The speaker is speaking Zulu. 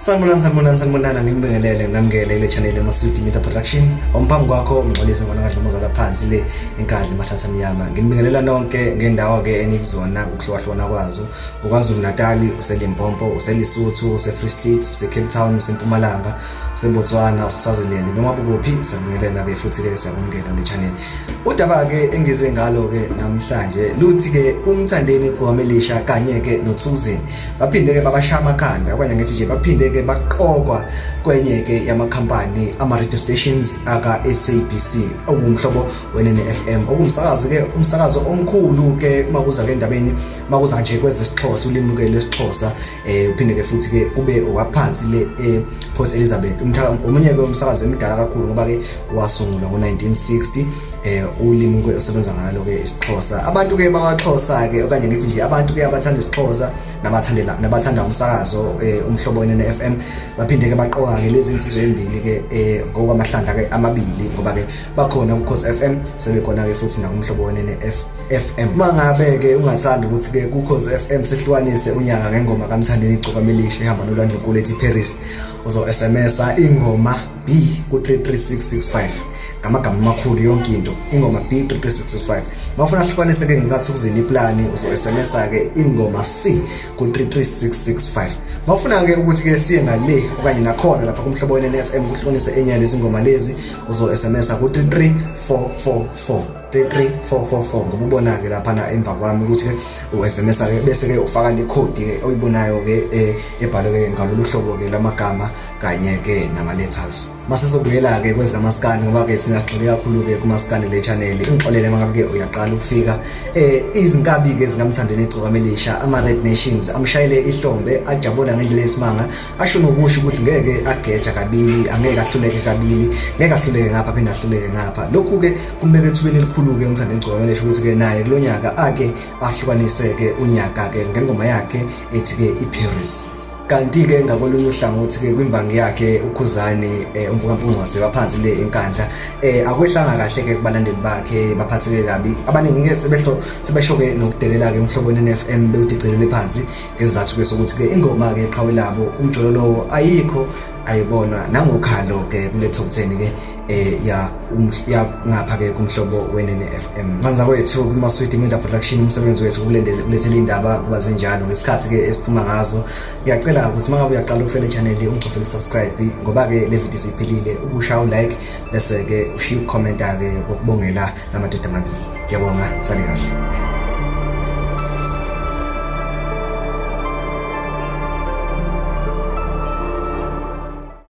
Sanibonani ngibingelele ngamngele le channel eMaswidi Media Production. Omphambi kwakho umxolisi ngona kadlomoza laphansi le inkandla emathatha mnyama. Ngibingelela nonke ngendawo ke enikuzona ukuhlukahlukana kwazo. UKwaZulu Natal, useLimpopo, useLesotho, useFree State, useCape Town, useMpumalanga, useBotswana, useSwaziland. Noma kuphi siyabingelela ke futhi ke siyabongela le channel. Udaba ke engize ngalo ke namhlanje luthi ke uMthandeni Gqwamelisha kanye ke noThuzini baphinde ke babashaya amakhanda okanye ngithi nje baphinde ke baqokwa kwenye ke yamakhampani ama-radio stations aka-SABC okumhlobo weNNFM okumsakazi ke umsakazo omkhulu ke makuza ke endabeni makuza nje kwezesixhosa ulimi ke lesixhosa uphinde ke futhi ke ube waphansi le Port Elizabeth omunye ke umsakazi emidala kakhulu ngoba ke wasungulwa ngo-1960 ulimi ke osebenza ngalo ke isixhosa. Abantu ke bakwaXhosa ke okanye ngithi nje abantu ke abathanda isixhosa nabathanda umsakazo umhlobo weNNFM baphinde ke baqoka ke lezi insizwe embili ke ngokwamahlandla ke amabili ngoba ke bakhona kuKhosi FM sebekhona ke futhi nakumhlobo weNNFM. Mangabe ke ungathanda ukuthi ke kuKhosi FM sihlukanise unyaka ngengoma kaMthandeni Gqwamelisha ehamba noLwandle Nkulu ethi Paris uzo SMS ingoma B ku 33665 ngamagama amakhulu yonke into ingoma B 33665. Mawufuna hlukanise ke ngikaThuzini iplani uzo SMS ke ingoma C ku 33665. Mawufuna ke ukuthi ke siye ngale okanye nakhona lapha kumhlobo weNNFM kuhlukanise enye lezi ngoma lezi uzo SMS ku 33444 33444 ngoba ubona ke lapha na emva kwami ukuthi ke uSMS ke bese ke ufaka le code ke oyibonayo ke ebhalwe ke ngalolu hlobo ke lamagama kanye ke nama letters. Masizobuyela ke kwezikamascan ngoba ke thina sigxile kakhulu ke kumascan le channel. Ingixolele mangabe ke uyaqala ukufika izinkabi ke zingamthandeni Gqwamelisha ama Red Nations amshayele ihlombe ajabula ngendlela esimanga asho nokusho ukuthi ngeke ageja kabili angeke ahluleke kabili ngeke ahluleke ngapha phela ahluleke ngapha. Lokhu ke kumbeke ethubeni elikhulu ke uMthandeni Gqwamelisha ukuthi ke naye kulonyaka ake ahlukanise ke unyaka ke ngengoma yakhe ethi ke iParis. Kanti ke ngakolunye uhlangothi ke kwimbangi yakhe uKhuzani umvukampungu wasebaphansi le enkandla akwehlanga kahle ke kubalandeli bakhe baphatheke kabi. Abaningi ke sebeshoke nokudelela ke umhlobo weNNFM bewudicelele phansi ngesizathu ke sokuthi ke ingoma ke eqhawe labo umjololo ayikho ayibonwa nangokhalo ke kule top 10 ke ya ngapha ke kumhlobo weNNFM. Manza kwethu kuMaswidi Media Production umsebenzi wethu kulethela indaba kuba zinjalo ngesikhathi ke esiphuma ngazo. Ngiyacela ukuthi mangabe uyaqala ukufela channel ungicofele subscribe ngoba ke le video siphelile ukusha like bese ke ushiya ucomment ke ukubongela namadoda amabili. Ngiyabonga sale kahle.